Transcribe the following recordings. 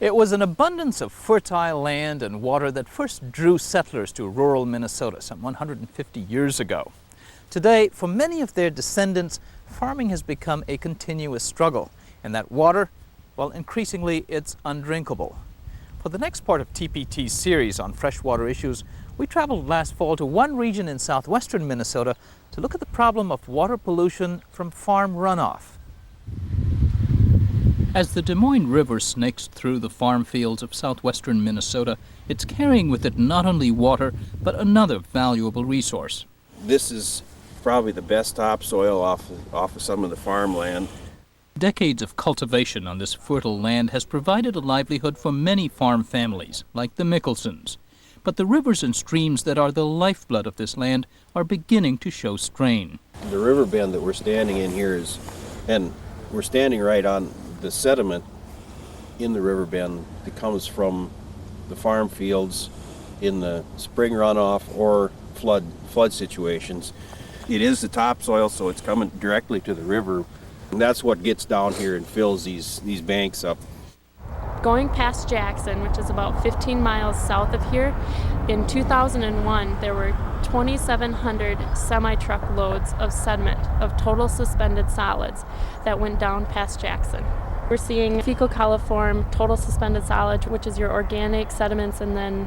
It was an abundance of fertile land and water that first drew settlers to rural Minnesota some 150 years ago. Today, for many of their descendants, farming has become a continuous struggle, and that water, well, increasingly it's undrinkable. For the next part of TPT's series on freshwater issues, we traveled last fall to one region in southwestern Minnesota to look at the problem of water pollution from farm runoff. As the Des Moines River snakes through the farm fields of southwestern Minnesota, it's carrying with it not only water, but another valuable resource. This is probably the best topsoil off of some of the farmland. Decades of cultivation on this fertile land has provided a livelihood for many farm families, like the Mickelsons. But the rivers and streams that are the lifeblood of this land are beginning to show strain. The river bend that we're standing in here is, and we're standing right on the sediment in the river bend that comes from the farm fields in the spring runoff or flood situations. It is the topsoil, so it's coming directly to the river, and that's what gets down here and fills these banks up. Going past Jackson, which is about 15 miles south of here, in 2001 there were 2,700 semi-truck loads of sediment, of total suspended solids, that went down past Jackson. We're seeing fecal coliform, total suspended solids, which is your organic sediments and then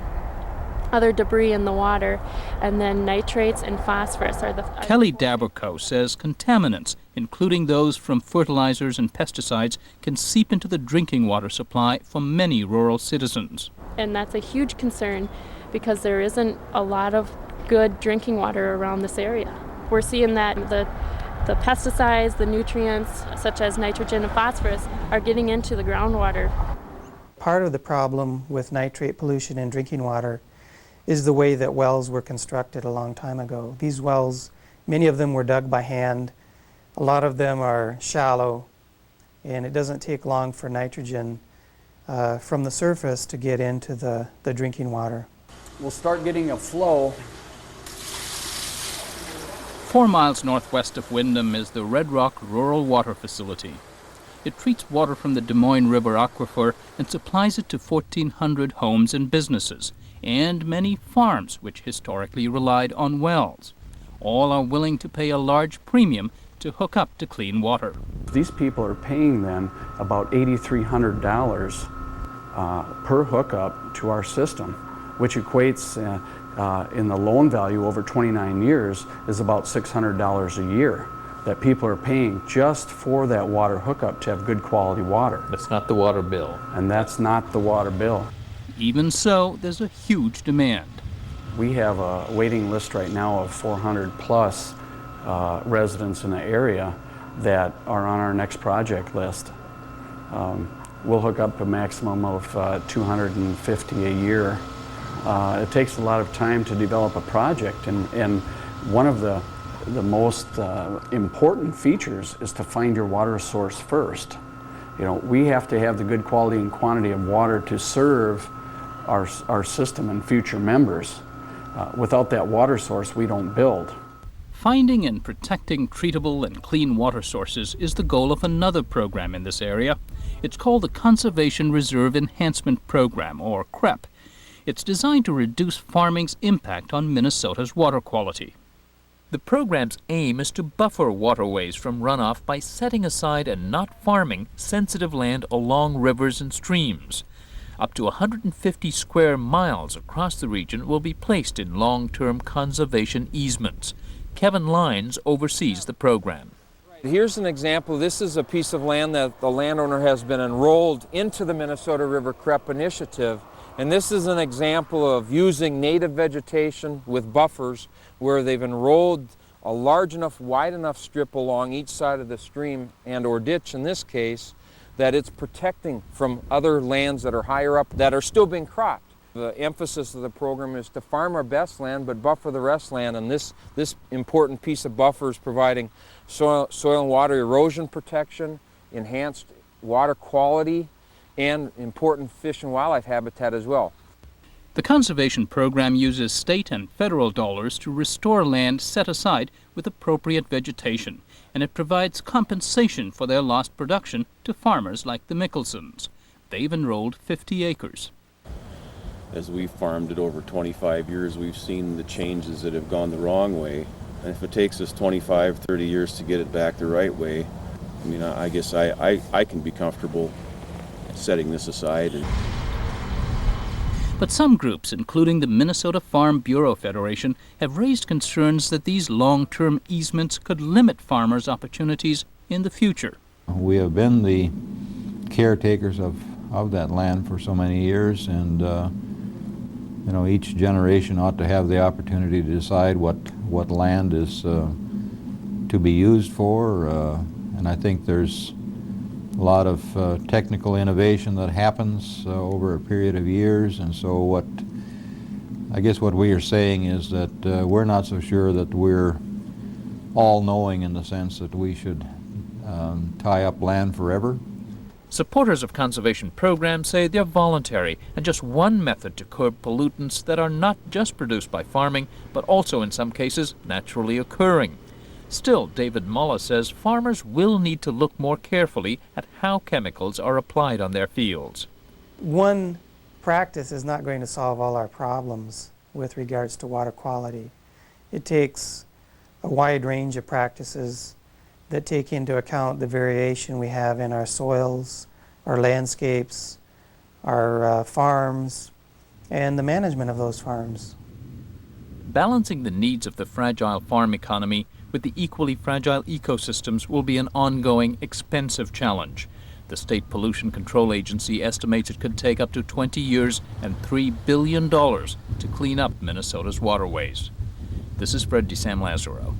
other debris in the water, and then nitrates and phosphorus are the... Kelly Daberco says contaminants, including those from fertilizers and pesticides, can seep into the drinking water supply for many rural citizens. And that's a huge concern because there isn't a lot of good drinking water around this area. We're seeing that the pesticides, the nutrients such as nitrogen and phosphorus are getting into the groundwater. Part of the problem with nitrate pollution in drinking water is the way that wells were constructed a long time ago. These wells, many of them were dug by hand. A lot of them are shallow, and it doesn't take long for nitrogen from the surface to get into the drinking water. We'll start getting a flow. 4 miles northwest of Windham is the Red Rock Rural Water Facility. It treats water from the Des Moines River aquifer and supplies it to 1,400 homes and businesses, and many farms which historically relied on wells. All are willing to pay a large premium to hook up to clean water. These people are paying then about $8,300 per hookup to our system, which equates in the loan value over 29 years is about $600 a year that people are paying just for that water hookup to have good quality water. That's not the water bill. And that's not the water bill. Even so, there's a huge demand. We have a waiting list right now of 400 plus residents in the area that are on our next project list. We'll hook up a maximum of 250 a year. It takes a lot of time to develop a project, and one of the most important features is to find your water source first. You know, we have to have the good quality and quantity of water to serve our system and future members. Without that water source, we don't build. Finding and protecting treatable and clean water sources is the goal of another program in this area. It's called the Conservation Reserve Enhancement Program, or CREP. It's designed to reduce farming's impact on Minnesota's water quality. The program's aim is to buffer waterways from runoff by setting aside and not farming sensitive land along rivers and streams. Up to 150 square miles across the region will be placed in long-term conservation easements. Kevin Lines oversees the program. Here's an example. This is a piece of land that the landowner has been enrolled into the Minnesota River CREP initiative. And this is an example of using native vegetation with buffers where they've enrolled a large enough, wide enough strip along each side of the stream and or ditch in this case that it's protecting from other lands that are higher up that are still being cropped. The emphasis of the program is to farm our best land but buffer the rest land, and this important piece of buffer is providing soil and water erosion protection, enhanced water quality, and important fish and wildlife habitat as well. The conservation program uses state and federal dollars to restore land set aside with appropriate vegetation, and it provides compensation for their lost production to farmers like the Mickelsons. They've enrolled 50 acres. As we've farmed it over 25 years, we've seen the changes that have gone the wrong way. And if it takes us 25, 30 years to get it back the right way, I mean, I guess I can be comfortable setting this aside. But some groups, including the Minnesota Farm Bureau Federation, have raised concerns that these long-term easements could limit farmers' opportunities in the future. We have been the caretakers of that land for so many years, and you know, each generation ought to have the opportunity to decide what land is to be used for, and I think there's a lot of technical innovation that happens over a period of years, and so I guess what we are saying is that we're not so sure that we're all-knowing in the sense that we should tie up land forever. Supporters of conservation programs say they're voluntary and just one method to curb pollutants that are not just produced by farming, but also in some cases naturally occurring. Still, David Mulla says farmers will need to look more carefully at how chemicals are applied on their fields. One practice is not going to solve all our problems with regards to water quality. It takes a wide range of practices that take into account the variation we have in our soils, our landscapes, our farms, and the management of those farms. Balancing the needs of the fragile farm economy with the equally fragile ecosystems will be an ongoing, expensive challenge. The State Pollution Control Agency estimates it could take up to 20 years and $3 billion to clean up Minnesota's waterways. This is Fred DeSam Lazaro.